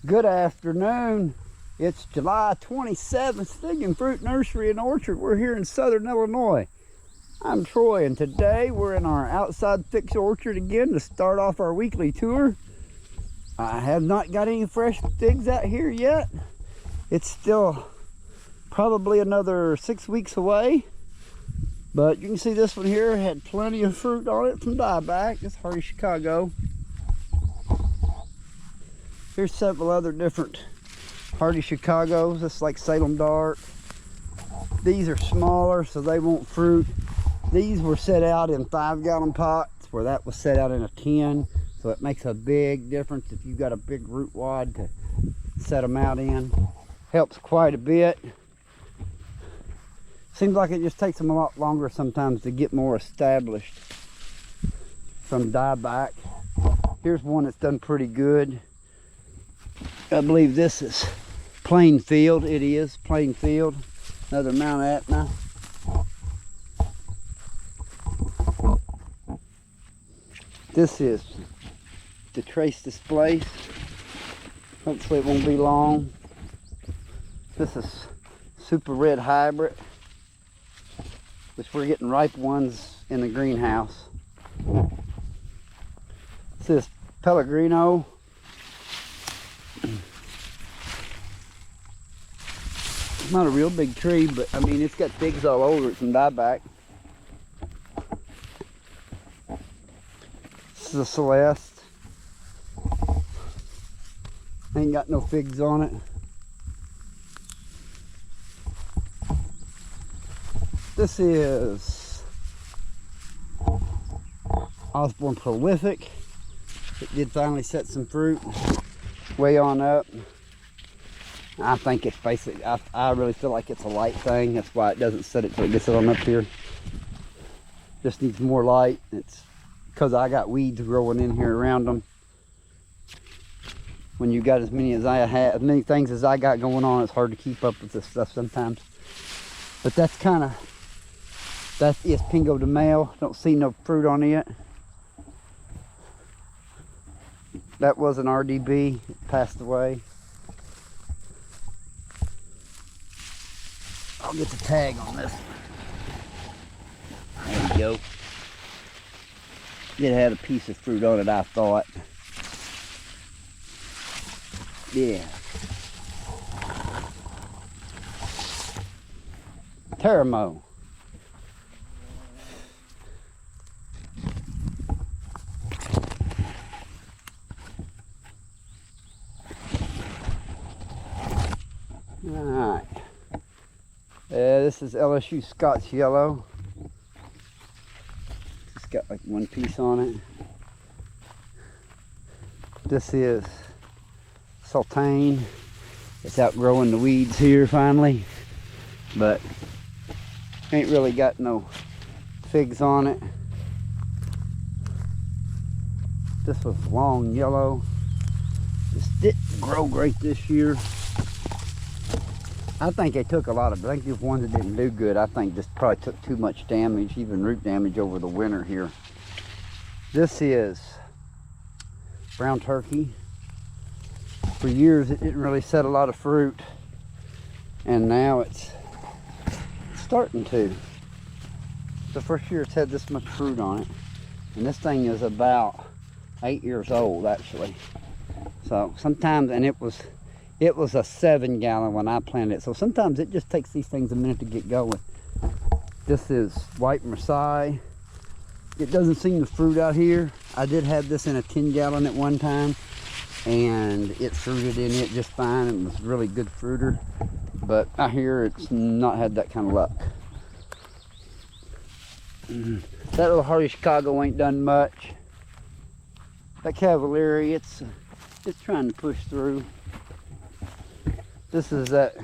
Good afternoon. It's July 27th, Fig & Fruit Nursery and Orchard. We're here in southern Illinois. I'm Troy, and today we're in our outside fix orchard again to start off our weekly tour. I have not got any fresh figs out here yet. It's still probably another 6 weeks away. But you can see this one here had plenty of fruit on it from dieback. It's Hardy Chicago. Here's several other different Hardy Chicagos. This is like Salem Dark. These are smaller, so they won't fruit. These were set out in 5-gallon pots, where that was set out in a 10. So it makes a big difference if you've got a big root wad to set them out in. Helps quite a bit. Seems like it just takes them a lot longer sometimes to get more established from dieback. Here's one that's done pretty good. I believe this is Plainfield. It is Plainfield. Another Mt.enta. This is to trace this place. Hopefully it won't be long. This is Super Red Hybrid, which we're getting ripe ones in the greenhouse. This is Pellegrino. It's not a real big tree, but I mean, it's got figs all over it from dieback. This is a Celeste. Ain't got no figs on it. This is Osborne Prolific. It did finally set some fruit way on up. I think it's basically, I really feel like it's a light thing. That's why it doesn't set it till it gets it on up here. Just needs more light. It's because I got weeds growing in here around them. When you got as many as I have, as many things as I got going on, it's hard to keep up with this stuff sometimes. But that's kind of, that is Pingo de Mayo. Don't see no fruit on it. That was an RDB. It passed away. I'll get the tag on this. There we go. It had a piece of fruit on it, I thought. Yeah. Teramo. Alright. This is LSU Scotch Yellow. It's got like one piece on it. This is Sultane. It's outgrowing the weeds here finally, but ain't really got no figs on it. This was Long Yellow. This didn't grow great this year. I think they took a lot of, I think the ones that didn't do good, I think just probably took too much damage, even root damage over the winter here. This is Brown Turkey. For years it didn't really set a lot of fruit, and now it's starting to. The first year it's had this much fruit on it, and this thing is about 8 years old actually. So sometimes, and it was a 7-gallon when I planted it, so sometimes it just takes these things a minute to get going. This is White Marseille. It doesn't seem to fruit out here. I did have this in a 10-gallon at one time, and it fruited in it just fine and was really good fruiter, but I hear it's not had that kind of luck. That little Hardy Chicago ain't done much. That Cavalieri, it's trying to push through. This is that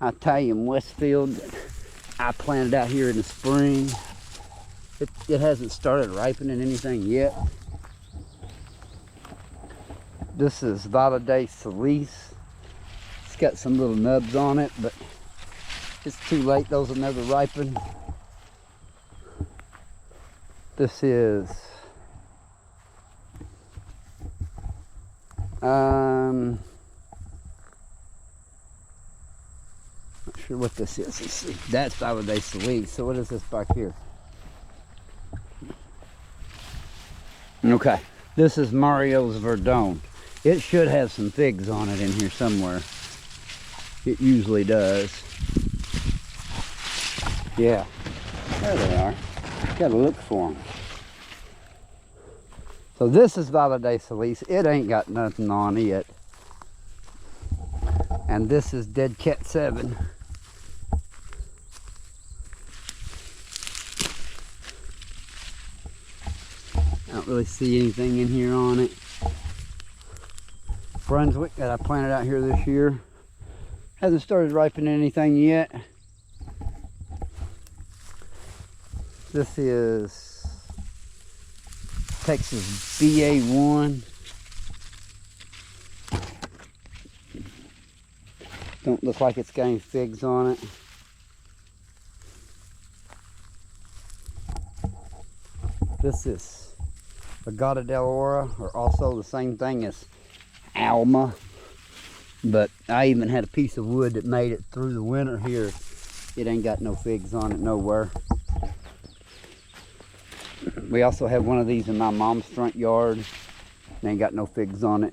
Italian Westfield that I planted out here in the spring. It hasn't started ripening anything yet. This is Valle de Solis. It's got some little nubs on it, but it's too late. Those will never ripen. This is sure what this is. Let's see. That's Valade Salice. So what is this back here? Okay, this is Mario's Verdon. It should have some figs on it in here somewhere. It usually does. Yeah, there they are. Gotta look for them. So this is Valade Salice. It ain't got nothing on it. And this is Dead Cat 7. I don't really see anything in here on it. Brunswick that I planted out here this year. Hasn't started ripening anything yet. This is Texas BA1. Don't look like it's got any figs on it. This is Agata del Ora, or also the same thing as Alma. But I even had a piece of wood that made it through the winter here. It ain't got no figs on it nowhere. We also have one of these in my mom's front yard. It ain't got no figs on it.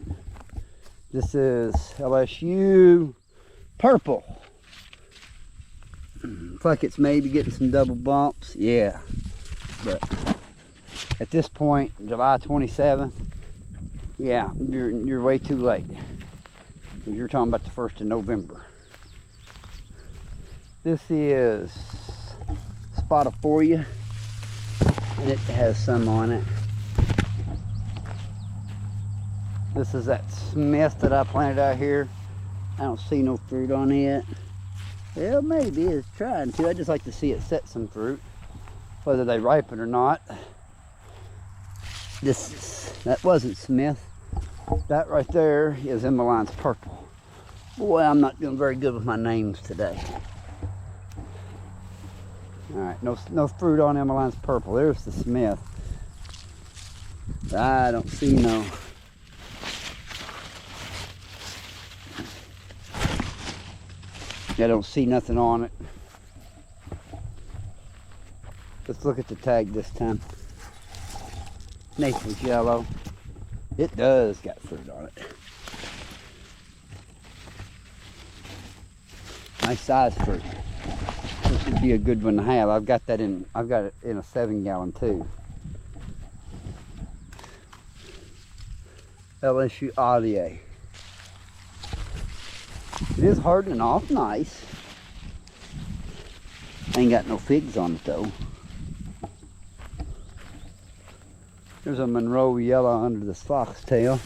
This is LSU Purple. Looks like it's maybe getting some double bumps. Yeah. But at this point, July 27th, yeah, you're way too late. You're talking about the 1st of November. This is Spotaphoria, and it has some on it. This is that Smith that I planted out here. I don't see no fruit on it. Well, maybe it's trying to. I just like to see it set some fruit, whether they ripen or not. That wasn't Smith. That right there is Emmeline's Purple. Boy, I'm not doing very good with my names today. All right, no fruit on Emmeline's Purple. There's the Smith. I don't see no. I don't see nothing on it. Let's look at the tag this time. Nathan's yellow. It does got fruit on it. Nice size fruit. This would be a good one to have. I've got it in a 7-gallon too. LSU Allier. It is hardening off nice. Ain't got no figs on it though. There's a Monroe yellow under this foxtail.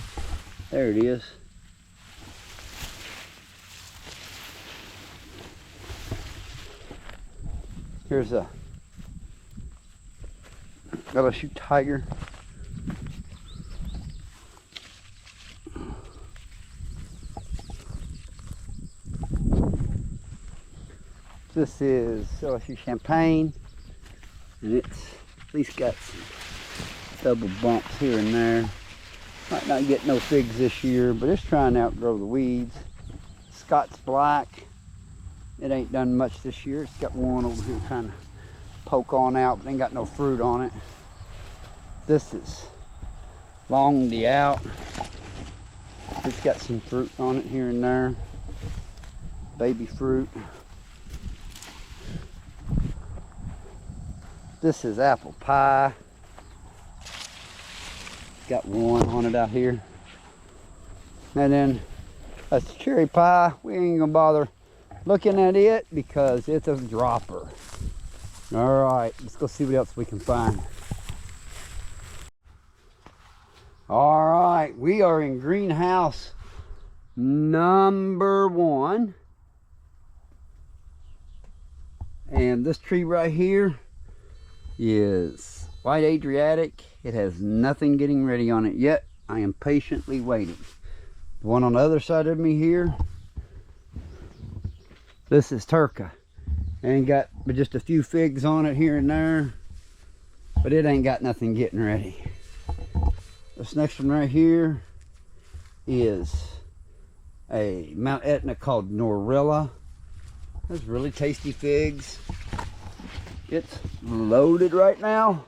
There it is. Here's a LSU Tiger. This is LSU Champagne, and it's at least got some double bumps here and there. Might not get no figs this year, but it's trying to outgrow the weeds. Scott's Black. It ain't done much this year. It's got one over here kind of poke on out, but ain't got no fruit on it. This is Long the Out. It's got some fruit on it here and there. Baby fruit. This is Apple Pie. Got one on it out here. And then that's Cherry Pie. We ain't gonna bother looking at it because it's a dropper. All right, let's go see what else we can find. All right, we are in greenhouse number 1. And this tree right here is White Adriatic. It has nothing getting ready on it yet. I am patiently waiting. The one on the other side of me here, this is Turca. Ain't got but just a few figs on it here and there, but it ain't got nothing getting ready. This next one right here is a Mount Etna called Norilla. There's really tasty figs. It's loaded right now.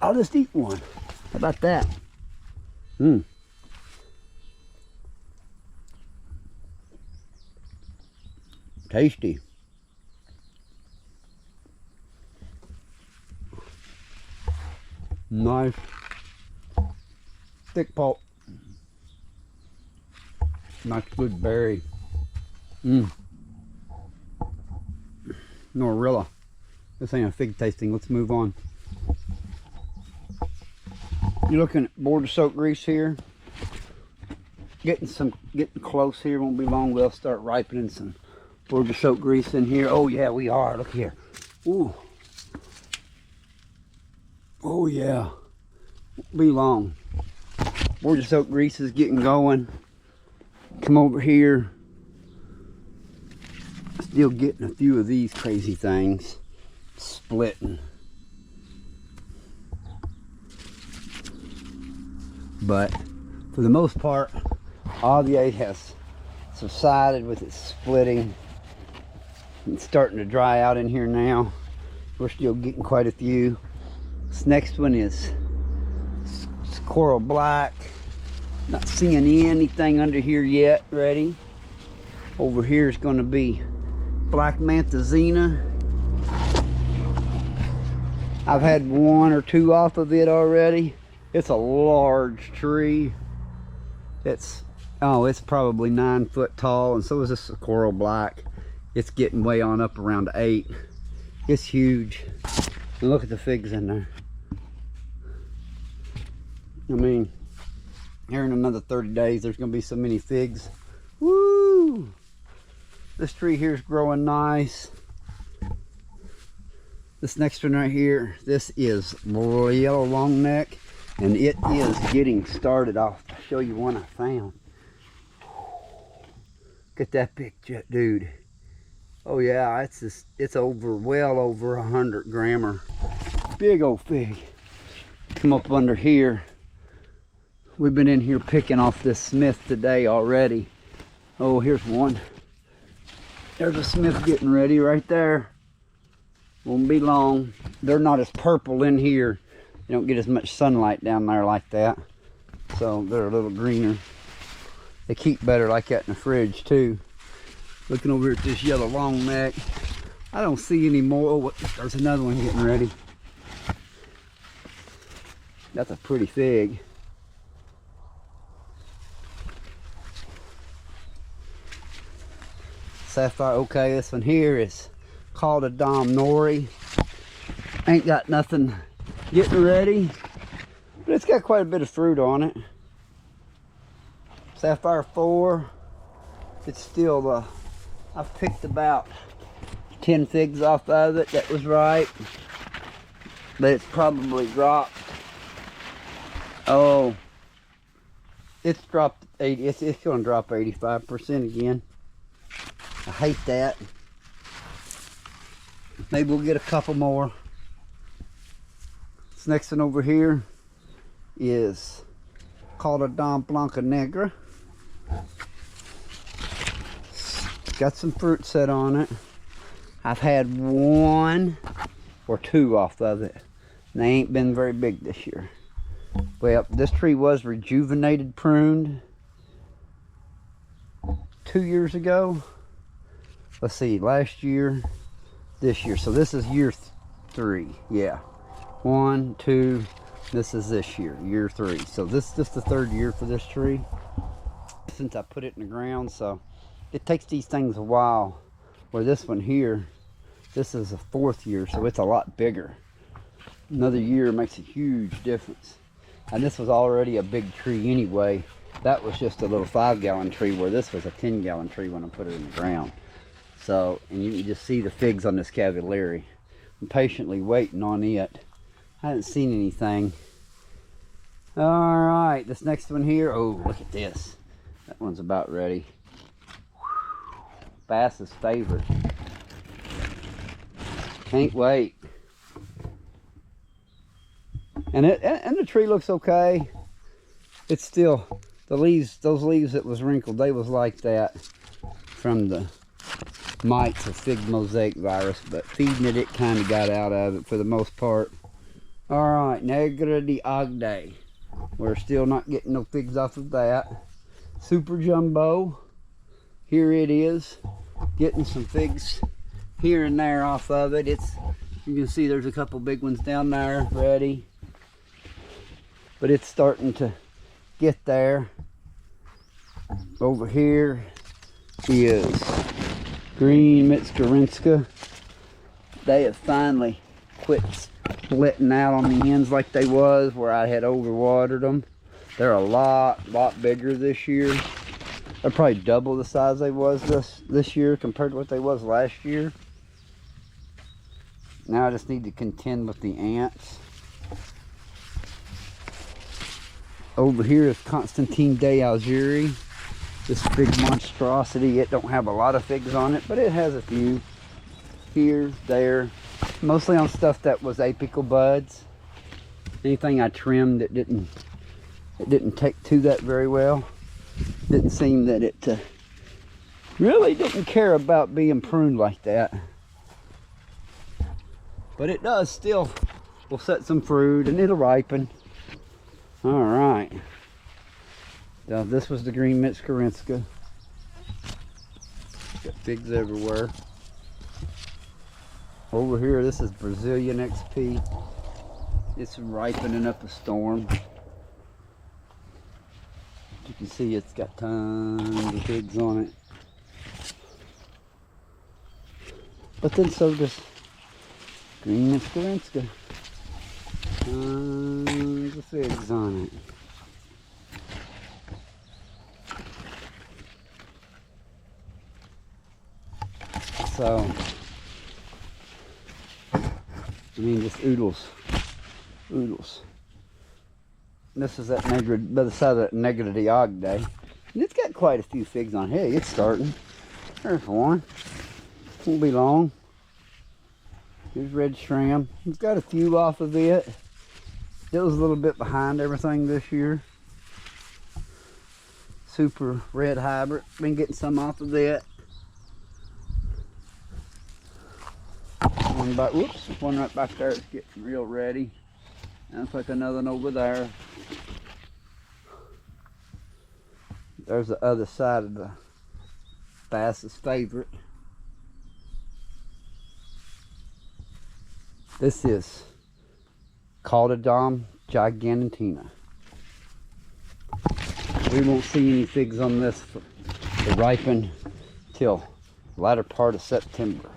I'll just eat one. How about that? Tasty. Nice. Thick pulp. Nice good berry. Norilla. This ain't a fig tasting. Let's move on. You're looking at border soaked grease here. Getting close here. Won't be long. We'll start ripening some border soaked grease in here. Oh yeah, we are. Look here. Ooh. Oh yeah. Won't be long. Border soaked grease is getting going. Come over here. Still getting a few of these crazy things splitting. But for the most part, all the ice has subsided with its splitting. It's starting to dry out in here now. We're still getting quite a few. This next one is coral black. Not seeing anything under here yet ready. Over here is going to be black mt.enta. I've had one or two off of it already. It's a large tree. It's probably 9 foot tall, and so is this coral black. It's getting way on up around 8. It's huge. And look at the figs in there. I mean, here in another 30 days, there's gonna be so many figs. Woo! This tree here is growing nice. This next one right here, this is yellow long neck, and it is getting started. I'll show you one I found. Look at that big jet, dude. Oh yeah, it's over, well over 100 grammer. Big old fig. Come up under here. We've been in here picking off this Smith today already. Oh, here's one. There's a Smith getting ready right there. Won't be long. They're not as purple in here. You don't get as much sunlight down there like that. So they're a little greener. They keep better like that in the fridge too. Looking over at this yellow long neck. I don't see any more. Oh, there's another one getting ready. That's a pretty fig. Sapphire, okay, this one here is called a Dom Nori. Ain't got nothing getting ready, but it's got quite a bit of fruit on it. Sapphire 4, it's still I've picked about 10 figs off of it that was ripe, but it's probably dropped. Oh, it's dropped 80. It's going to drop 85% again. I hate that. Maybe we'll get a couple more. This next one over here is called a Don Blanca Negra. Got some fruit set on it. I've had 1 or 2 off of it. They ain't been very big this year. Well, this tree was rejuvenated, pruned 2 years ago. Let's see, last year, this year. So this is year 3, yeah. 1, 2, this is this year, year 3. So this is just the 3rd year for this tree since I put it in the ground. So it takes these things a while. Where this one here, this is the 4th year, so it's a lot bigger. Another year makes a huge difference. And this was already a big tree anyway. That was just a little 5-gallon tree, where this was a 10-gallon tree when I put it in the ground. So, and you can just see the figs on this cavallari. I'm patiently waiting on it. I haven't seen anything. All right, this next one here. Oh, look at this. That one's about ready. Bass's favorite. Can't wait. And the tree looks okay. It's still, the leaves, those leaves that was wrinkled, they was like that from the mites of fig mosaic virus, but feeding it, it kind of got out of it for the most part. All right, Negra de Agde. We're still not getting no figs off of that. Super Jumbo. Here it is. Getting some figs here and there off of it. You can see there's a couple big ones down there ready. But it's starting to get there. Over here is green Mitskarinska. They have finally quit splitting out on the ends like they was where I had overwatered them. They're a lot bigger this year. They're probably double the size they was this year compared to what they was last year. Now I just need to contend with the ants. Over here is Constantine de Algérie. This big monstrosity. It don't have a lot of figs on it, but it has a few here, there. Mostly on stuff that was apical buds. Anything I trimmed that it didn't take to that very well. Didn't seem that it really didn't care about being pruned like that. But it does still will set some fruit and it'll ripen. All right. Now this was the green Mitskarinska. Got figs everywhere. Over here, this is Brazilian XP. It's ripening up a storm. You can see it's got tons of figs on it. But then so does green Mitskarinska. Tons of figs on it. So, I mean, just oodles. This is that Negra, by the side of that Negra de Agde. And it's got quite a few figs on. Hey, it's starting. There's one. Won't be long. Here's red shrimp. It's got a few off of it. It was a little bit behind everything this year. Super red hybrid. Been getting some off of that. One right back there is getting real ready. And looks like another one over there. There's the other side of the bass's favorite. This is Caldodom gigantina. We won't see any figs on this to ripen till the latter part of September,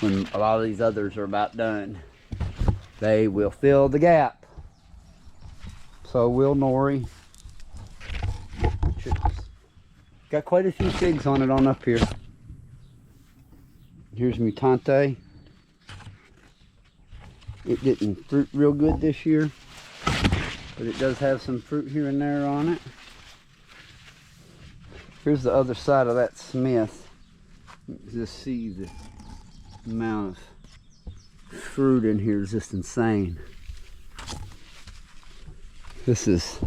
when a lot of these others are about done. They will fill the gap. So will nori. Got quite a few figs on it on up here. Here's mutante. It didn't fruit real good this year, but it does have some fruit here and there on it. Here's the other side of that Smith. You can just see the amount of fruit in here is just insane. This is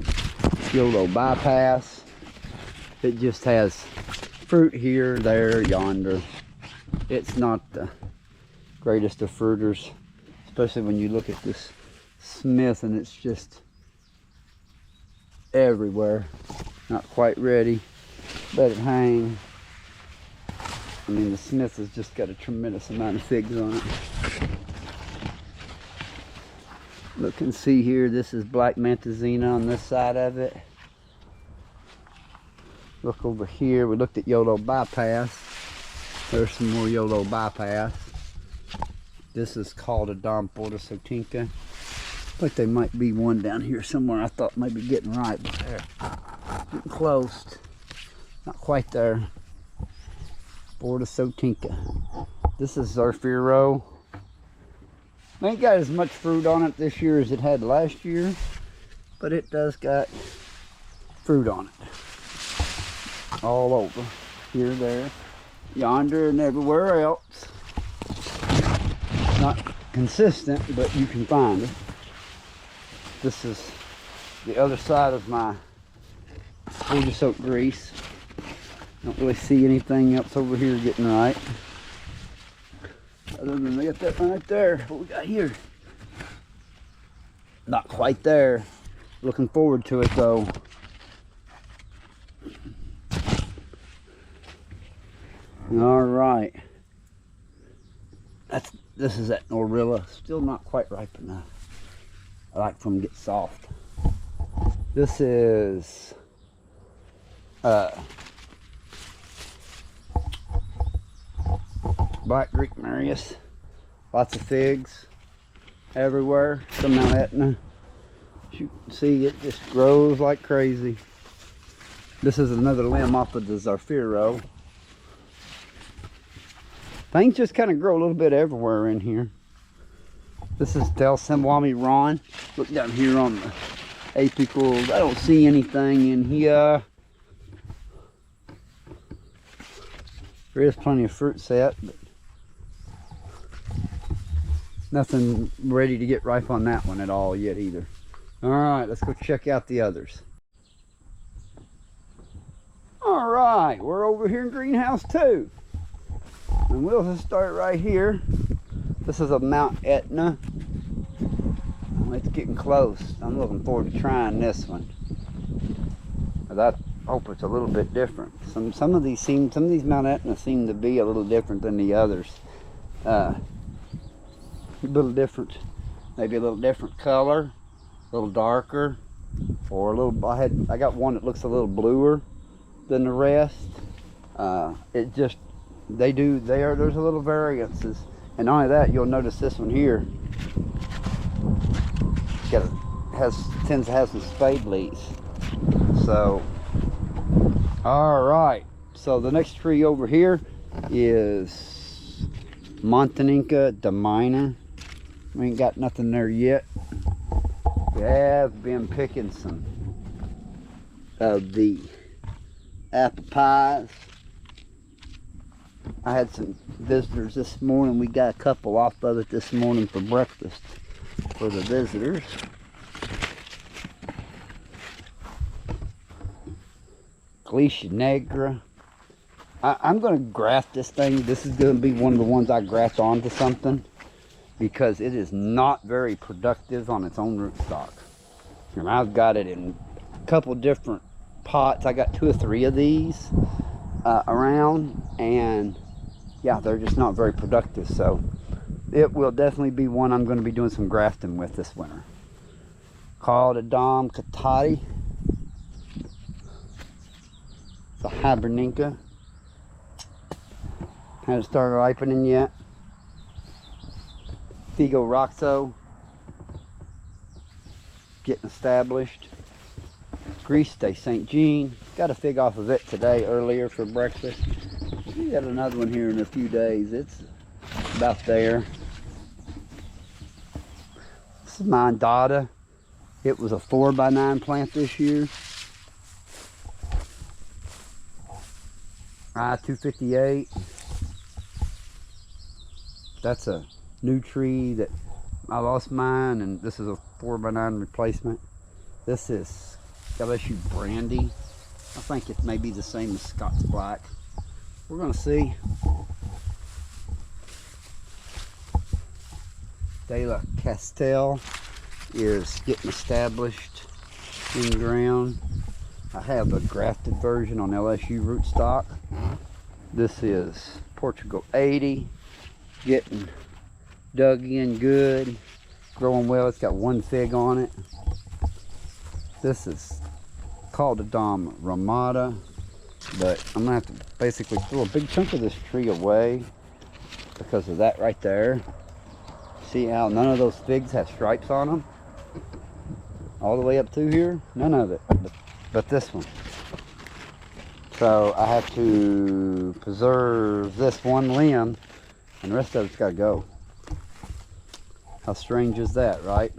YOLO Bypass. It just has fruit here, there, yonder. It's not the greatest of fruiters, especially when you look at this Smith and it's just everywhere. Not quite ready. Let it hang. I mean, the Smith has just got a tremendous amount of figs on it. Look and see here, this is black mantazina on this side of it. Look over here, we looked at YOLO Bypass. There's some more YOLO Bypass. This is called a Dom Portosotinka. Like there might be one down here somewhere. I thought maybe getting right, but there. Getting close. Not quite there. Portosotinka. This is Zarfiro. Ain't got as much fruit on it this year as it had last year, but it does got fruit on it. All over. Here, there, yonder, and everywhere else. Not consistent, but you can find it. This is the other side of my Portosote grease. Don't really see anything else over here getting right. Other than they got that right there. What we got here? Not quite there. Looking forward to it though. All right. This is that Norilla. Still not quite ripe enough. I like for them to get soft. This is Black Greek Marius. Lots of figs everywhere. Some Mount Etna. As you can see, it just grows like crazy. This is another limb off of the Zarfiro. Things just kind of grow a little bit everywhere in here. This is Del Semwami Ron. Look down here on the apicals. I don't see anything in here. There is plenty of fruit set, but nothing ready to get ripe on that one at all yet either. All right, let's go check out the others. All right, we're over here in greenhouse 2. And we'll just start right here. This is a Mount Etna. It's getting close. I'm looking forward to trying this one. I hope it's a little bit different. Some of these Mount Etna seem to be a little different than the others. A little different, maybe a little different color, a little darker, or a little. I got one that looks a little bluer than the rest. It just there's a little variances, and not only that, you'll notice this one here tends to have some spade leaves. So, all right. So the next tree over here is mt.enta minor. We ain't got nothing there yet. We have been picking some of the apple pies. I had some visitors this morning. We got a couple off of it this morning for breakfast for the visitors. Galicia Negra. I'm going to graft this thing. This is going to be one of the ones I graft onto something because it is not very productive on its own rootstock. And I've got it in a couple different pots. I got 2 or 3 of these around, and yeah, they're just not very productive. So it will definitely be one I'm going to be doing some grafting with this winter. Called a Dom Katati. It's a Hibernica. Hasn't started ripening yet. Figo Roxo. Getting established. Grease Day St. Jean. Got a fig off of it today earlier for breakfast. We got another one here in a few days. It's about there. This is my Dada. It was a 4x9 plant this year. I-258. That's a new tree that I lost mine, and this is a 4x9 replacement. This is LSU Brandy. I think it may be the same as Scott's Black. We're gonna see. De La Castell is getting established in ground. I have a grafted version on LSU rootstock. This is Portugal 80, getting dug in good, growing well. It's got 1 fig on it. This is called a Dom Ramada, but I'm gonna have to basically throw a big chunk of this tree away because of that right there. See how none of those figs have stripes on them? All the way up through here, none of it, but this one. So I have to preserve this one limb, and the rest of it's gotta go. How strange is that, right?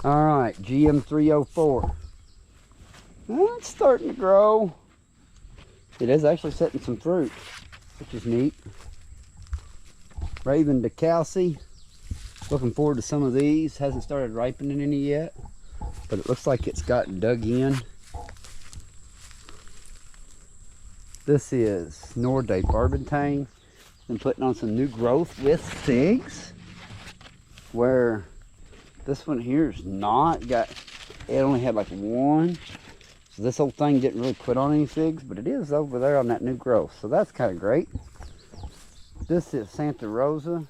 All right, GM304. Well, it's starting to grow. It is actually setting some fruit, which is neat. Raven DeCalci. Looking forward to some of these. Hasn't started ripening any yet, but it looks like it's gotten dug in. This is Norday Barbantane. Been putting on some new growth with figs, where this one here is not got, it only had like one. So this whole thing didn't really put on any figs, but it is over there on that new growth. So that's kind of great. This is Santa Rosa.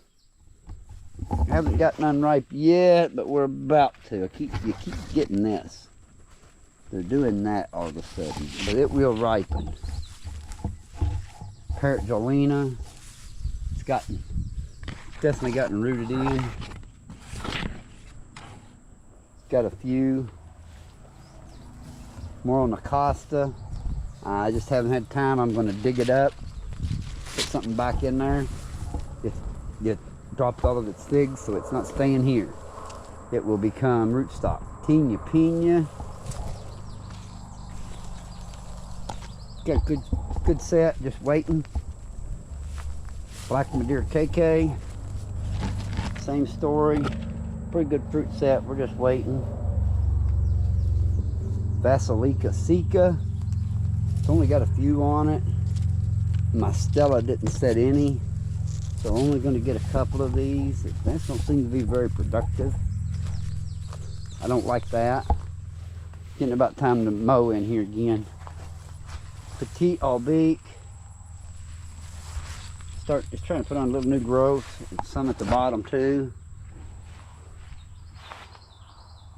Haven't got none ripe yet, but we're about to. You keep getting this. They're doing that all of a sudden, but it will ripen. Parrot Jolena. It's definitely gotten rooted in. It's got a few more on the Costa. I just haven't had time. I'm going to dig it up, put something back in there. It dropped all of its figs, so it's not staying here. It will become rootstock. Tina Pina. Got a good set, just waiting. Black Madeira KK. Same story. Pretty good fruit set, we're just waiting. Vasilika Sika. It's only got a few on it. My Stella didn't set any, so only going to get a couple of these. That's don't seem to be very productive. I don't like that. Getting about time to mow in here again. Petite Albique. Just trying to put on a little new growth. And some at the bottom too.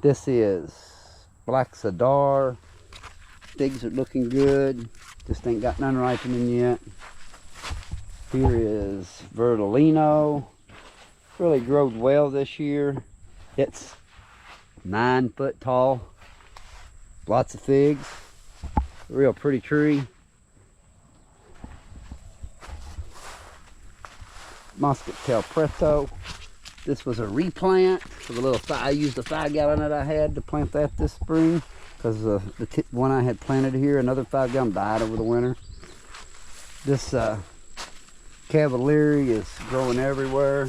This is Black Sadar. Figs are looking good. Just ain't got none ripening yet. Here is Verdolino. Really growed well this year. It's 9 foot tall. Lots of figs. Real pretty tree. Moscatel Preto. This was a replant for the little, I used a 5 gallon that I had to plant that this spring, because the one I had planted here, another 5 gallon died over the winter. This Cavalieri is growing everywhere.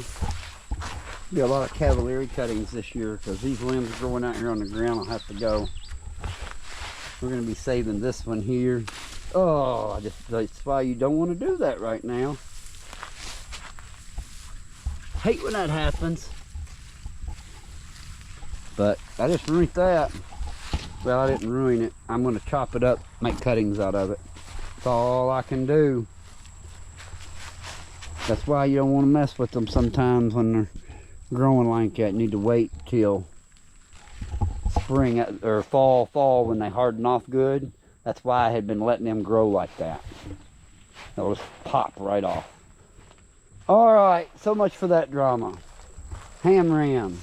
Be a lot of Cavalieri cuttings this year, because these limbs growing out here on the ground will have to go. We're going to be saving this one here. Oh, that's why you don't want to do that right now. Hate when that happens. But I just ruined that. Well, I didn't ruin it. I'm going to chop it up, make cuttings out of it. That's all I can do. That's why you don't want to mess with them sometimes when they're growing like that. You need to wait till spring or fall when they harden off good. That's why I had been letting them grow like that. They'll just pop right off. All right, so much for that drama. Ham Ram.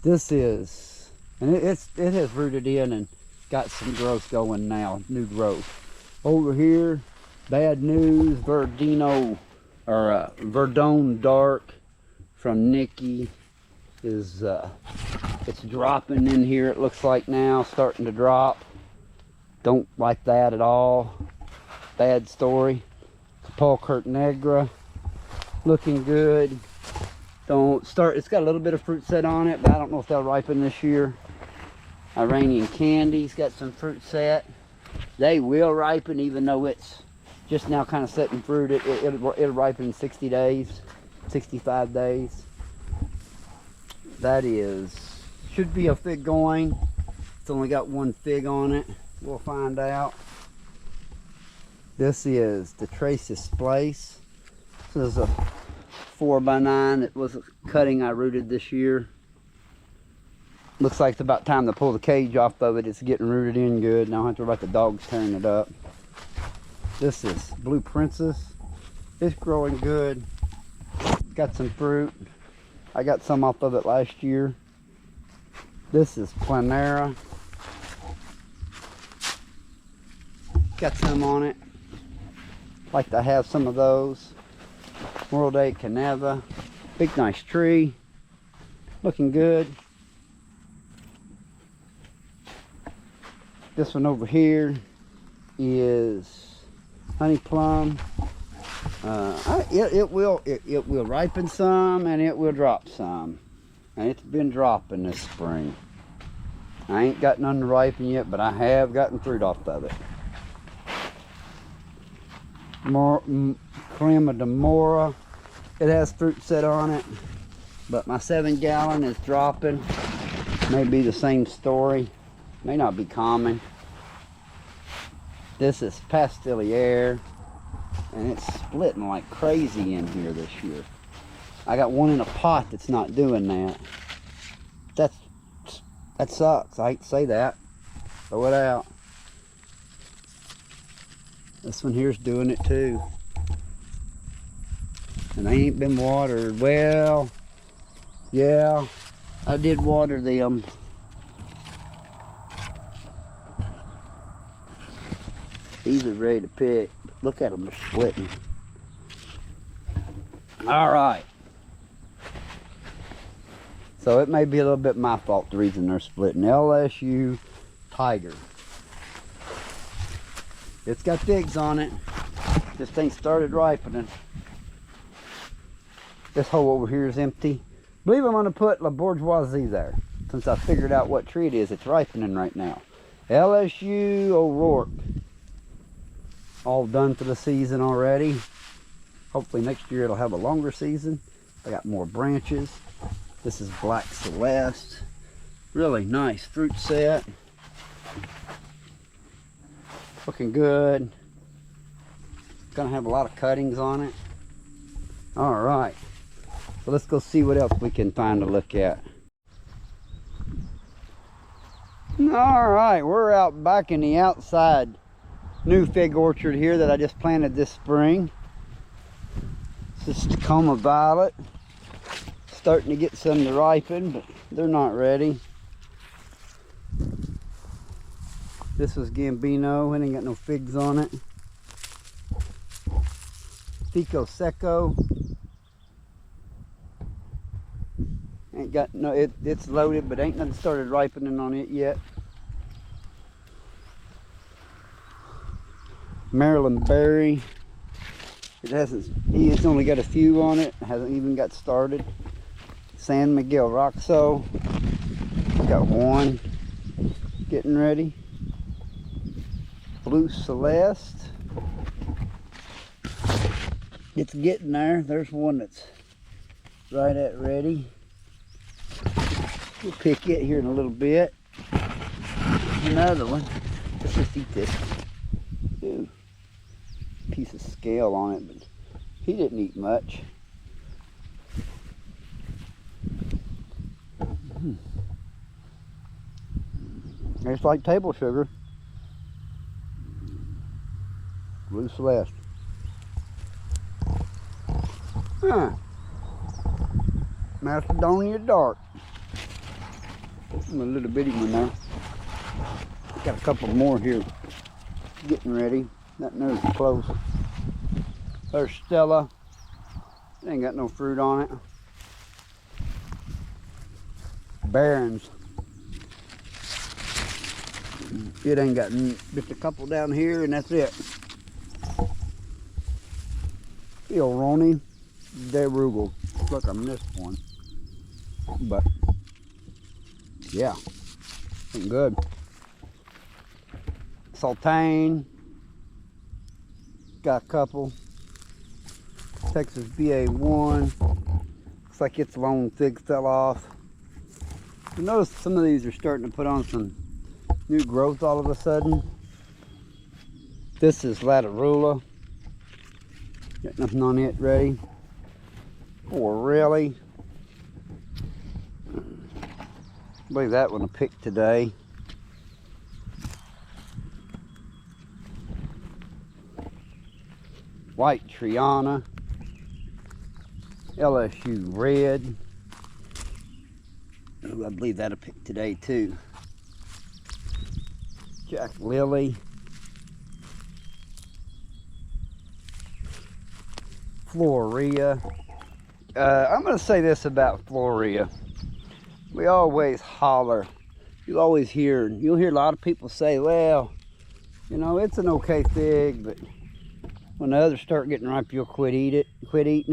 This is, and it has rooted in and got some growth going now, new growth. Over here, bad news, Verdone Dark from Nikki is, it's dropping in here, it looks like now, starting to drop. Don't like that at all. Bad story. Polkert Negra, looking good. It's got a little bit of fruit set on it, but I don't know if they'll ripen this year. Iranian Candy's got some fruit set. They will ripen, even though it's just now kind of setting fruit. It'll ripen in 60 days, 65 days. That should be a fig going. It's only got one fig on it. We'll find out. This is the Traces Place. This is a 4x9. It was a cutting I rooted this year. Looks like it's about time to pull the cage off of it. It's getting rooted in good. Now I don't have to worry about the dogs tearing it up. This is Blue Princess. It's growing good. Got some fruit. I got some off of it last year. This is Planera. Got some on it. Like to have some of those. World 8 Caneva. Big nice tree. Looking good. This one over here is Honey Plum. It will ripen some and it will drop some. And it's been dropping this spring. I ain't got none to ripen yet, but I have gotten fruit off of it. Crema de Mora. It has fruit set on it, but my 7-gallon is dropping. May be the same story, may not be common. This is Pastilliere, and it's splitting like crazy in here this year. I got one in a pot that's not doing that. That sucks. I hate to say that. Throw it out. This one here's doing it too. And they ain't been watered. Well, yeah, I did water them. These are ready to pick. Look at them, they're splitting. All right. So it may be a little bit my fault, the reason they're splitting. LSU Tiger. It's got figs on it. This thing started ripening. This hole over here is empty. I believe I'm going to put La Bourgeoisie there, since I figured out what tree it is. It's ripening right now. LSU O'Rourke. All done for the season already. Hopefully next year it'll have a longer season. I got more branches. This is Black Celeste. Really nice fruit set. Looking good. Gonna have a lot of cuttings on it. All right. So let's go see what else we can find to look at. All right, we're out back in the outside new fig orchard here that I just planted this spring. This is Tacoma Violet. Starting to get some to ripen, but they're not ready. This is Gambino. It ain't got no figs on it. Pico Seco. Ain't got no, it's loaded, but ain't nothing started ripening on it yet. Maryland Berry. It's only got a few on it. Hasn't even got started. San Miguel Roxo. Got one getting ready. Blue Celeste. It's getting there. There's one that's right at ready. We'll pick it here in a little bit. Another one. Let's just eat this. Ooh. Piece of scale on it, but he didn't eat much. It's like table sugar. Blue Celeste. Huh. Macedonia Dark. A little bitty one there. Got a couple more here. Getting ready. That nose is close. There's Stella. It ain't got no fruit on it. Barons. It ain't got just a couple down here, and that's it. Ilroni de Rugel. Look, I missed one. But yeah, looking good. Sultane. Got a couple. Texas BA1. Looks like its lone fig fell off. You notice some of these are starting to put on some new growth all of a sudden. This is Latarula. Got nothing on it ready. Oh, really? I believe that one I picked today. White Triana. LSU Red. Oh, I believe that I picked today too. Jack Lily. Floria. I'm going to say this about Floria. We always holler. You'll hear a lot of people say, well, you know, it's an okay fig, but when the others start getting ripe, you'll quit eating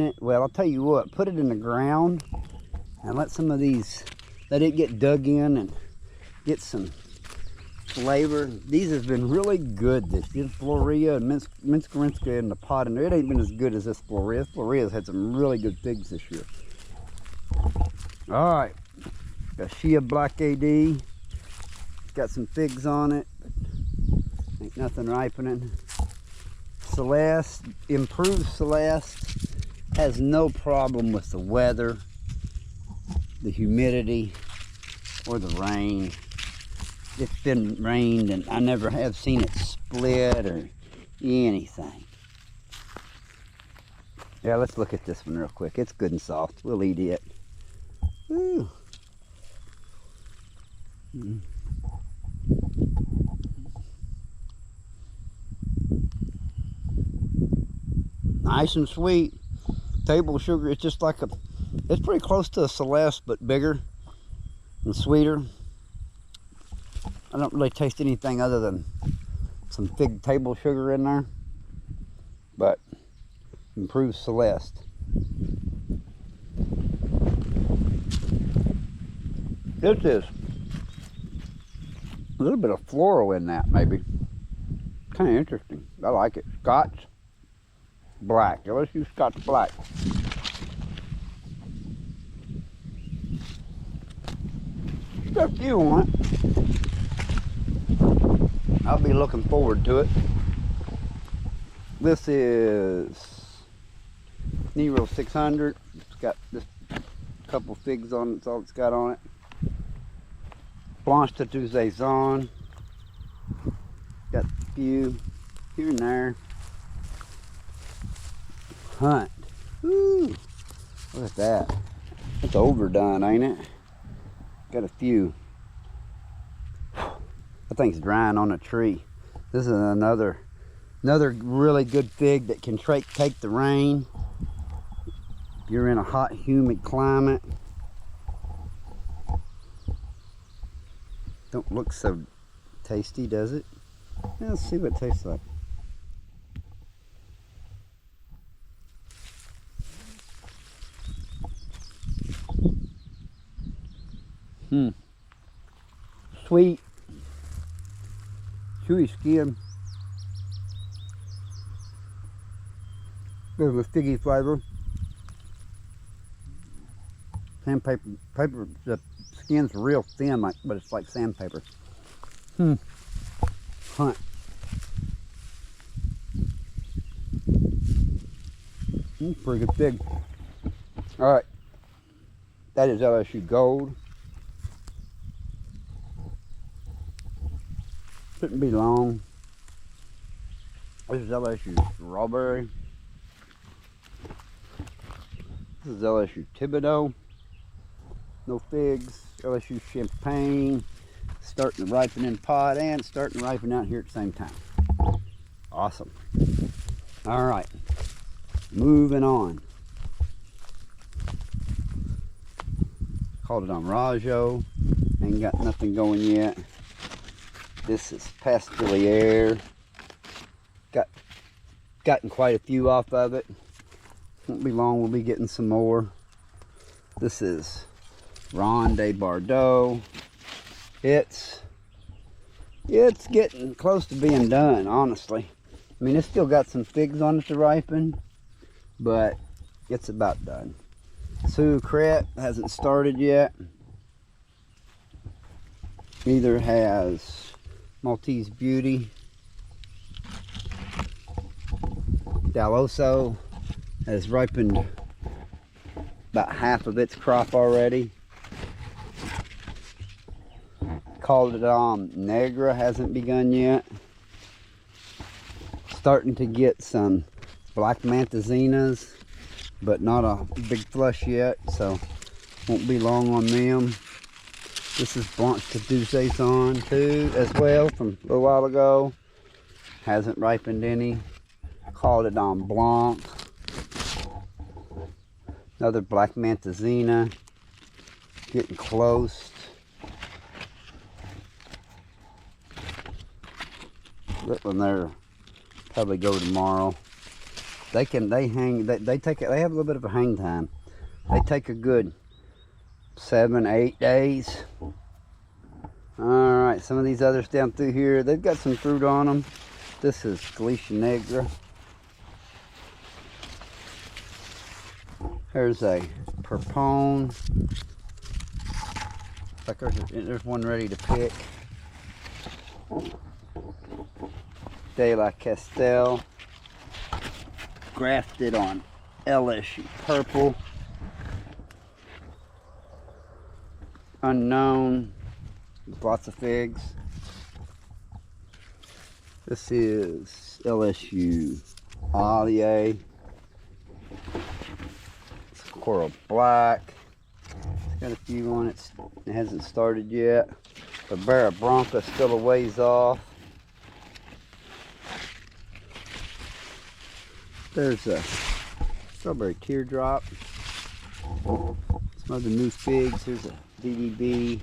it. Well, I'll tell you what, put it in the ground and let some of these, let it get dug in and get some flavor. These have been really good this year. Florea and Minskarinska in the pot, and it ain't been as good as this Florea. Florea's had some really good figs this year. All right, got Shia Black AD. Got some figs on it, but ain't nothing ripening. Celeste, improved Celeste, has no problem with the weather, the humidity, or the rain. It's been rained and I never have seen it split or anything. Yeah, let's look at this one real quick. It's good and soft. We'll eat it. Woo. Nice and sweet. Table sugar, it's just like it's pretty close to a Celeste, but bigger and sweeter. I don't really taste anything other than some fig table sugar in there, but improved Celeste. This is a little bit of floral in that, maybe. Kind of interesting. I like it. Scotch Black. Let's use Scotch Black. If you want, I'll be looking forward to it. This is Nero 600. It's got just a couple figs on it. That's all it's got on it. Blanche de Saison. Got a few here and there. Hunt. Woo! Look at that. It's overdone, ain't it? Got a few. I think it's drying on a tree. This is another really good fig that can take the rain. If you're in a hot, humid climate. Don't look so tasty, does it? Yeah, let's see what it tastes like. Sweet, chewy skin. There's a figgy flavor. Sandpaper, the skin's real thin, but it's like sandpaper. Hunt. Pretty good fig. All right, that is LSU Gold. Shouldn't be long. This is LSU Strawberry. This is LSU Thibodeau. No figs. LSU Champagne. Starting to ripen in pot and starting to ripen out here at the same time. Awesome. All right. Moving on. Called it on Rajo. Ain't got nothing going yet. This is Pastellier. Gotten quite a few off of it. Won't be long, we'll be getting some more. This is Ronde Bordeaux. It's getting close to being done, honestly. I mean, it's still got some figs on it to ripen, but it's about done. Sucret hasn't started yet. Neither has Maltese Beauty. Daloso has ripened about half of its crop already. Called it Negra hasn't begun yet. Starting to get some black mantazinas, but not a big flush yet, so won't be long on them. This is Blanche de Saison too, as well, from a little while ago. Hasn't ripened any. Called it Blanc. Another black mantazina. Getting close. That one there probably go tomorrow. They have a little bit of a hang time. They take a good 7-8 days. All right. right, some of these others down through here, they've got some fruit on them. This is Galicia Negra. There's a Perpone. Like there's one ready to pick. De La Castell. Grafted on LSU Purple. Unknown. Lots of figs. This is LSU Allier. It's Coral Black. It's got a few on it. It hasn't started yet. The Barra Bronca still a ways off. There's a Strawberry Teardrop. Some other new figs. Here's a DDB.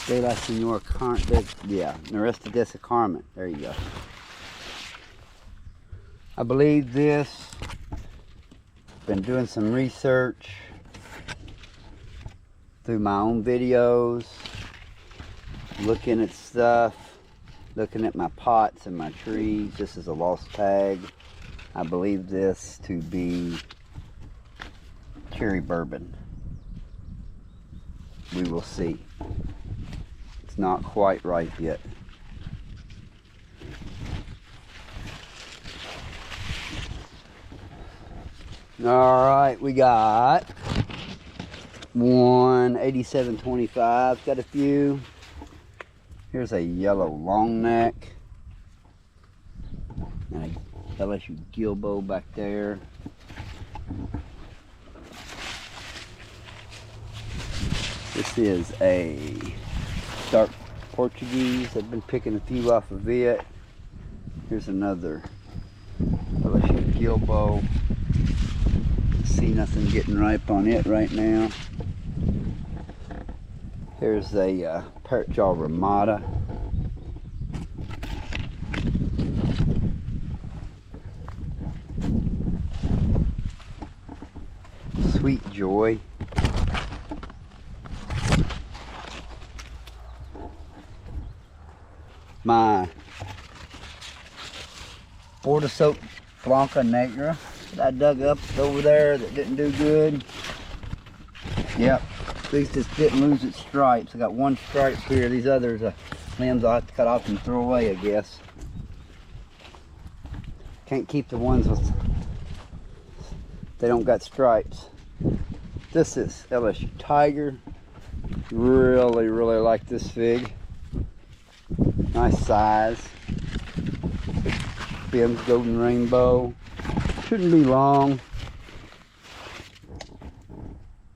De La Senora Carmen. Yeah, Neresta Desa Carmen. There you go. I believe this. Been doing some research through my own videos, looking at stuff, looking at my pots and my trees. This is a lost tag. I believe this to be cherry bourbon. We will see. It's not quite ripe yet. All right, we got 187.25. Got a few. Here's a yellow long neck. And a LSU Gilbo back there. This is a dark Portuguese. I've been picking a few off of it. Here's another LSU Gilbo. See nothing getting ripe on it right now. Here's a Parrot Jaw Ramada. Sweet Joy. My Border Soap Blanca Negra that I dug up over there that didn't do good. Yep, at least it didn't lose its stripes. I got one stripe here. These others, limbs I'll have to cut off and throw away, I guess. Can't keep the ones with they don't got stripes. This is LSU Tiger. Really like this fig. Nice size. Bim's Golden Rainbow. Shouldn't be long.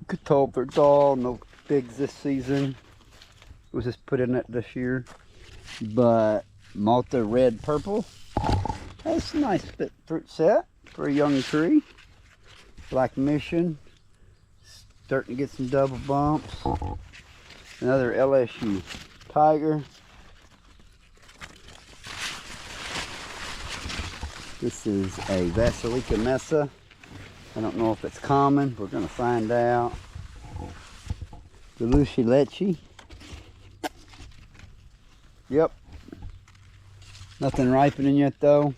Catulpertol, no figs this season. It was just put in it this year. But Malta Red Purple. That's a nice fruit set for a young tree. Black Mission. Starting to get some double bumps. Another LSU Tiger. This is a Vasilika Mesa. I don't know if it's common. We're going to find out. Galushi Leche. Yep. Nothing ripening yet though.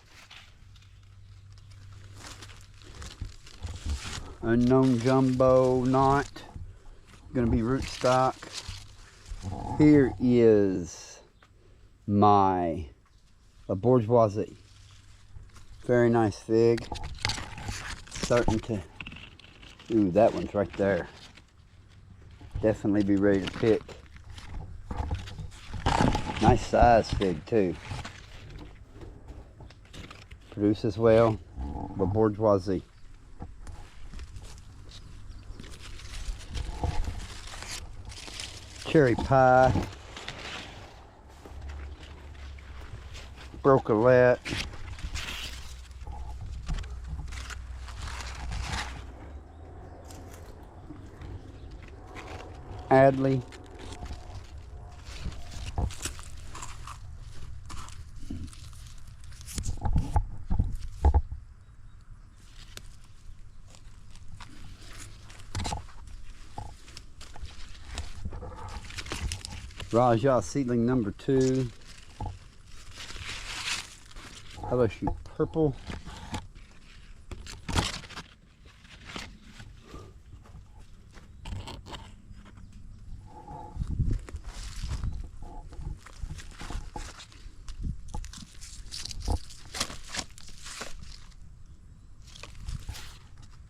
Unknown Jumbo Not. Going to be rootstock. Here is my Bourgeoisie. Very nice fig. Starting to, ooh, that one's right there. Definitely be ready to pick. Nice size fig too. Produces well, but Bourgeoisie. Cherry Pie. Brocolette. Adley. Raja seedling number 2. LSU purple.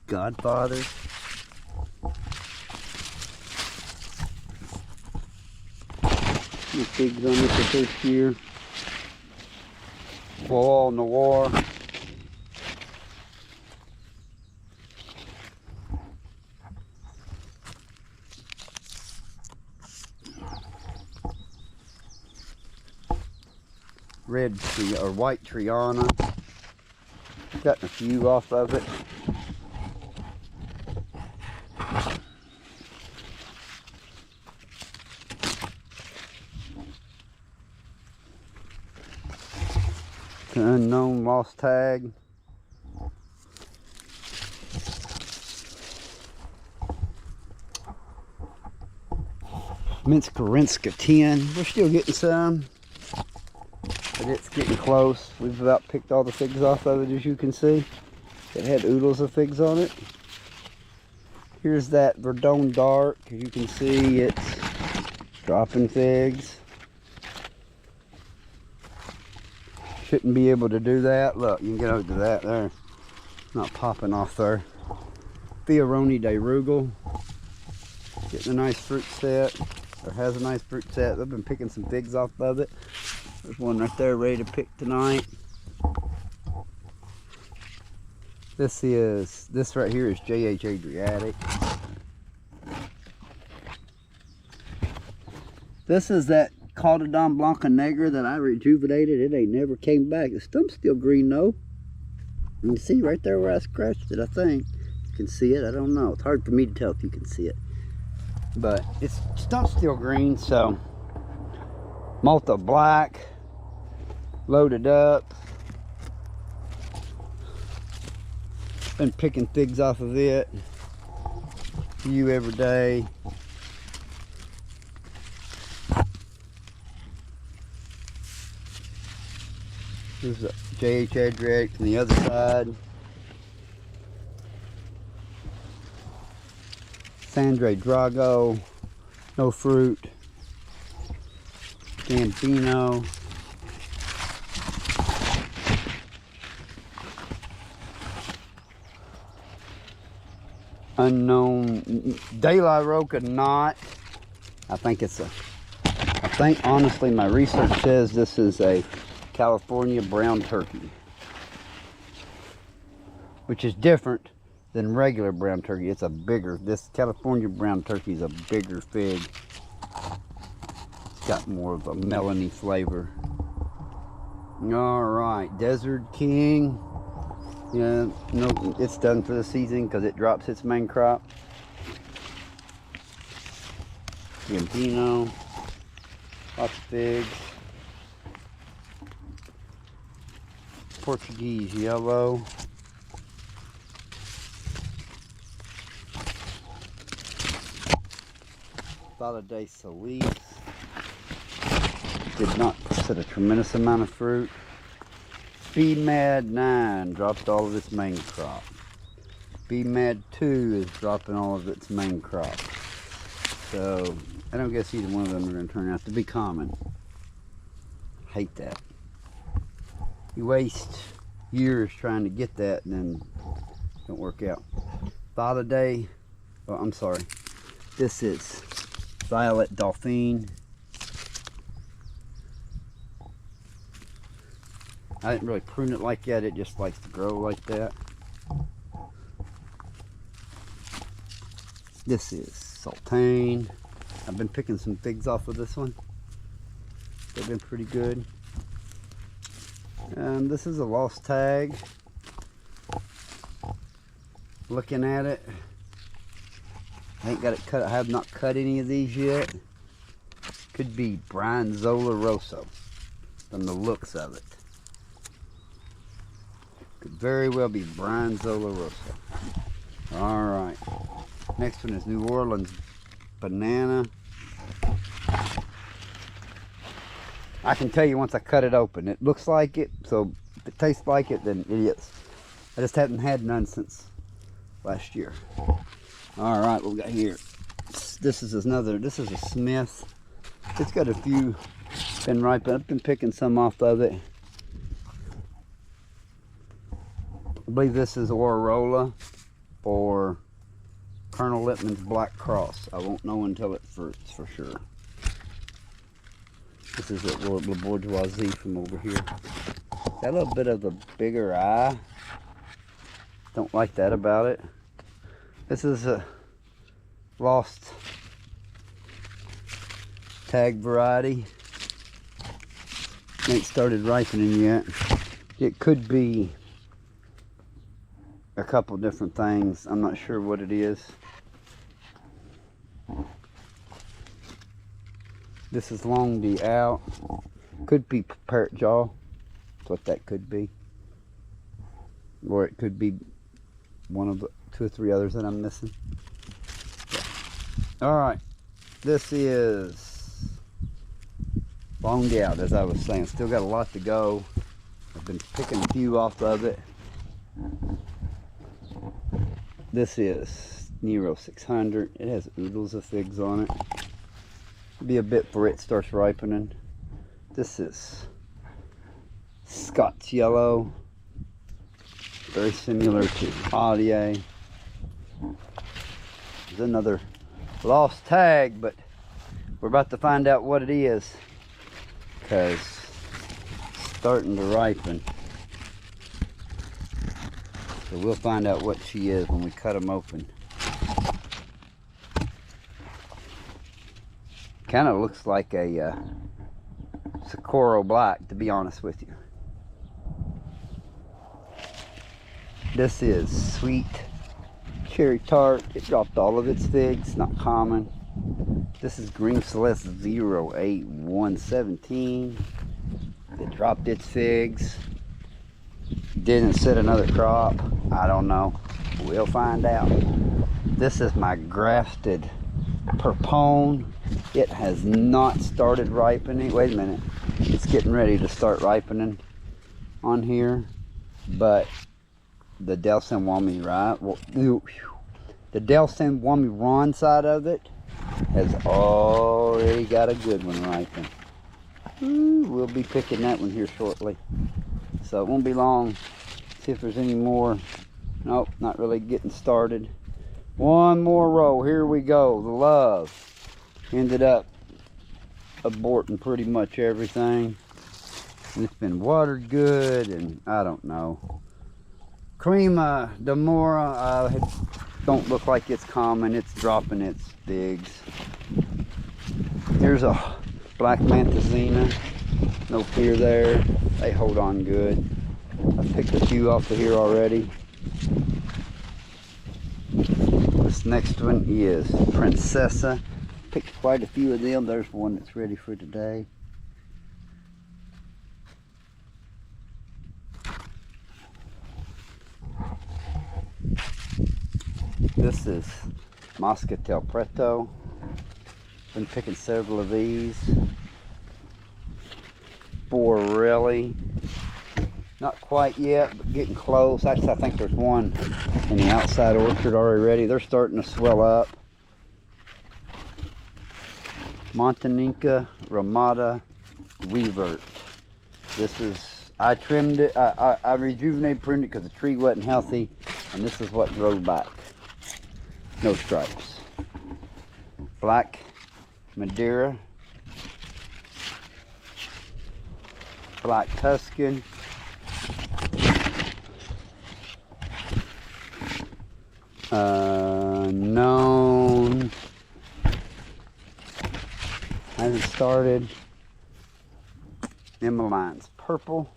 Godfather. Some figs on this the first year. Fall Noir. Red tree or white Triana. Gotten a few off of it. Unknown lost tag. Minsk-Karinska 10. We're still getting some, but it's getting close. We've about picked all the figs off of it, as you can see. It had oodles of figs on it. Here's that Verdon Dark. As you can see, it's dropping figs. Shouldn't be able to do that. Look, you can get over to that there. Not popping off there. Fioroni de Rugel. Getting a nice fruit set. Or has a nice fruit set. I've been picking some figs off of it. There's one right there ready to pick tonight. This right here is JH Adriatic. This is that Caldedon Blanca Negra that I rejuvenated. It ain't never came back. The stump's still green though. You can see right there where I scratched it, I think. You can see it, I don't know. It's hard for me to tell if you can see it. But it's stump's still green, so Malta Black, loaded up. Been picking figs off of it. A few every day. There's a JH Adriatic from the other side. Sandre Drago, no fruit. Gambino. Unknown De La Roca Knot. I think honestly my research says this is a California brown turkey, which is different than regular brown turkey. It's a bigger, this California brown turkey is a bigger fig. It's got more of a melony flavor. All right, Desert King. Yeah, no, it's done for the season because it drops its main crop. Gambino, lots of figs. Portuguese yellow. Valade Solis. Did not set a tremendous amount of fruit. BMAD 9 dropped all of its main crop. BMAD 2 is dropping all of its main crop. So I don't guess either one of them are going to turn out to be common. Hate that. You waste years trying to get that and then don't work out. Valade, oh, I'm sorry. This is Violet Dauphine. I didn't really prune it like that, it just likes to grow like that. This is Sultane. I've been picking some figs off of this one. They've been pretty good. This is a lost tag. Looking at it, I ain't got it cut. I have not cut any of these yet. Could be Brian Zola Rosso from the looks of it. Could very well be Brian Zola Rosso. All right. Next one is New Orleans Banana. I can tell you once I cut it open. It looks like it, so if it tastes like it, then it is. I just haven't had none since last year. All right, what we got here? This is a Smith. It's got a few been ripened. I've been picking some off of it. I believe this is Aurora or Colonel Lippman's Black Cross. I won't know until it fruits for sure. This is a little bourgeoisie from over here. Got a little bit of the bigger eye. Don't like that about it. This is a lost tag variety. Ain't started ripening yet. It could be a couple different things. I'm not sure what it is. This is Long D out. Could be parrot jaw. That's what that could be. Or it could be one of the 2 or 3 others that I'm missing. Yeah. All right. This is Long D out, as I was saying. Still got a lot to go. I've been picking a few off of it. This is Nero 600. It has oodles of figs on it. Be a bit before it starts ripening. This is Scott's Yellow, very similar to Holiday. There's another lost tag, but we're about to find out what it is because it's starting to ripen. So we'll find out what she is when we cut them open. Kind of looks like a Socorro Black, to be honest with you. This is Sweet Cherry Tart. It dropped all of its figs, not common. This is Green Celeste 08117. It dropped its figs. Didn't set another crop. I don't know. We'll find out. This is my grafted Perpone. It has not started ripening. Wait a minute. It's getting ready to start ripening on here. But the Del San Juan Ron side of it has already got a good one ripen. We'll be picking that one here shortly. So it won't be long. See if there's any more. Nope, not really getting started. One more row. Here we go. The Love ended up aborting pretty much everything. And it's been watered good, and I don't know. Crema de Mora don't look like it's common. It's dropping its figs. Here's a Black Mantazina. No fear there. They hold on good. I've picked a few off of here already. This next one is Princessa. Picked quite a few of them. There's one that's ready for today. This is Moscatel Preto. Been picking several of these. Borelli. Not quite yet, but getting close. Actually, I think there's one in the outside orchard already ready. They're starting to swell up. Montanica Ramada Revert. This is, I trimmed it, I rejuvenated, pruned it because the tree wasn't healthy, and this is what drove back. No stripes. Black Madeira. Black Tuscan. Known. Hasn't started. Emmeline's Purple.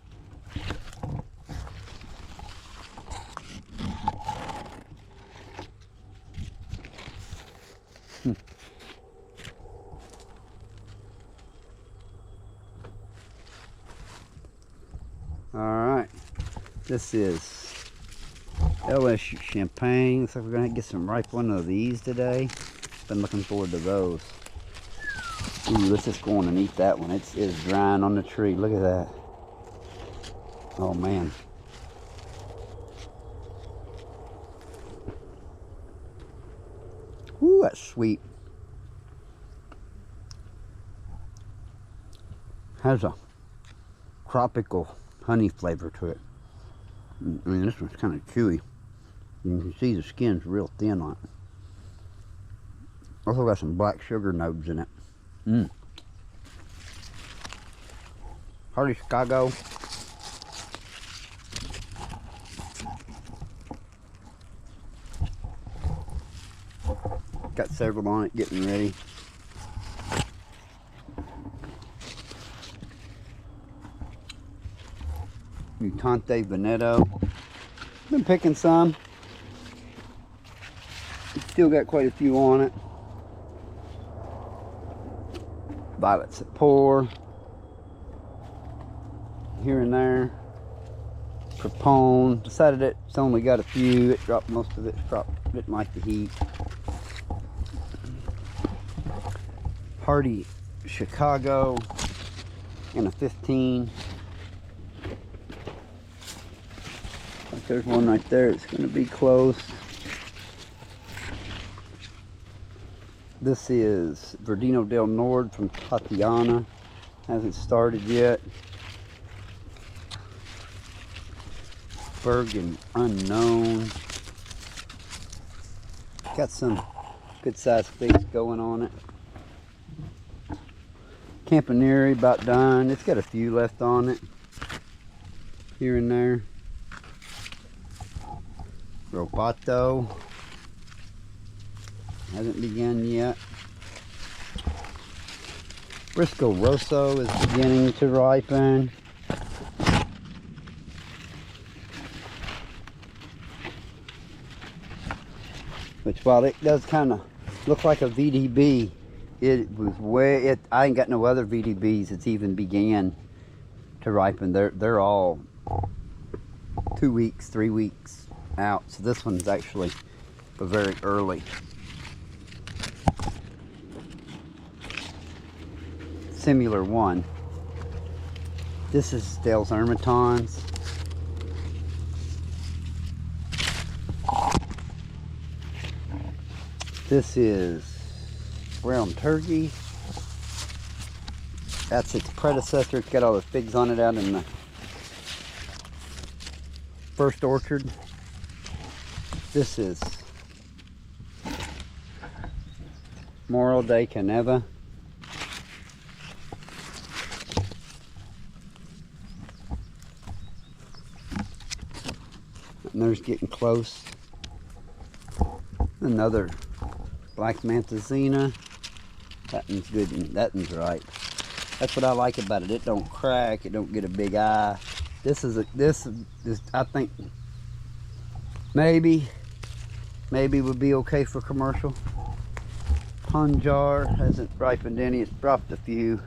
Alright, this is LSU Champagne. Looks like we're going to get some ripe one of these today. Been looking forward to those. Ooh, let's just go on and eat that one. It's drying on the tree. Look at that. Oh man. Ooh, that's sweet. Has a tropical honey flavor to it. I mean, this one's kind of chewy. You can see the skin's real thin on it. Also got some black sugar notes in it. Hardy Chicago. Got several on it, getting ready. Mutante Veneto. Been picking some. Still got quite a few on it. Violet Sapor. Here and there. Capone. Decided it's only got a few. It dropped most of it. Didn't like the heat. Hardy Chicago in a 15. There's one right there. It's going to be close. This is Verdino del Nord from Tatiana. Hasn't started yet. Bergen Unknown. Got some good sized figs going on it. Campaneri about done. It's got a few left on it. Here and there. Robato. Hasn't begun yet. Briscoe Rosso is beginning to ripen. Which, while it does kind of look like a VDB, it was way, I ain't got no other VDBs that's even began to ripen. They're all 2 weeks, 3 weeks out. So this one's actually very early. Similar one. This is Dale's Ermitons. This is Brown Turkey. That's its predecessor. It's got all the figs on it out in the first orchard. This is Moro de Caneva. And there's getting close. Another Black Mantazina. That one's good and that one's ripe. That's what I like about it. It don't crack. It don't get a big eye. This is I think maybe would be okay for commercial. Punjar hasn't ripened any. It's dropped a few,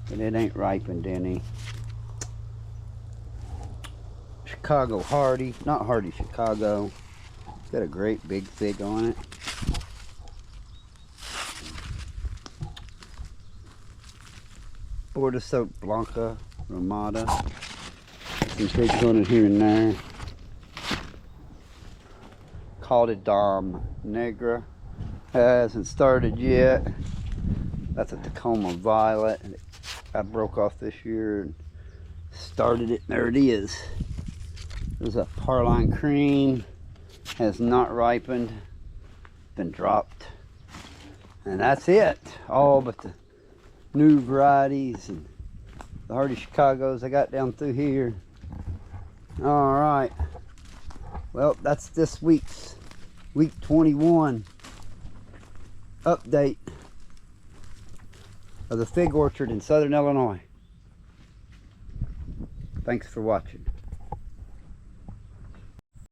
but it ain't ripened any. Chicago Hardy, not Hardy Chicago. It's got a great big fig on it. Border Soap Blanca Ramada. Some figs on it here and there. Called it Dom Negra. Hasn't started yet. That's a Tacoma Violet. I broke off this year and started it. There it is. There's a Parline Cream. Has not ripened. Been dropped. And that's it. All but the new varieties and the Hardy Chicagos I got down through here. All right. Well, that's this week's week 21 update of the fig orchard in southern Illinois. Thanks for watching.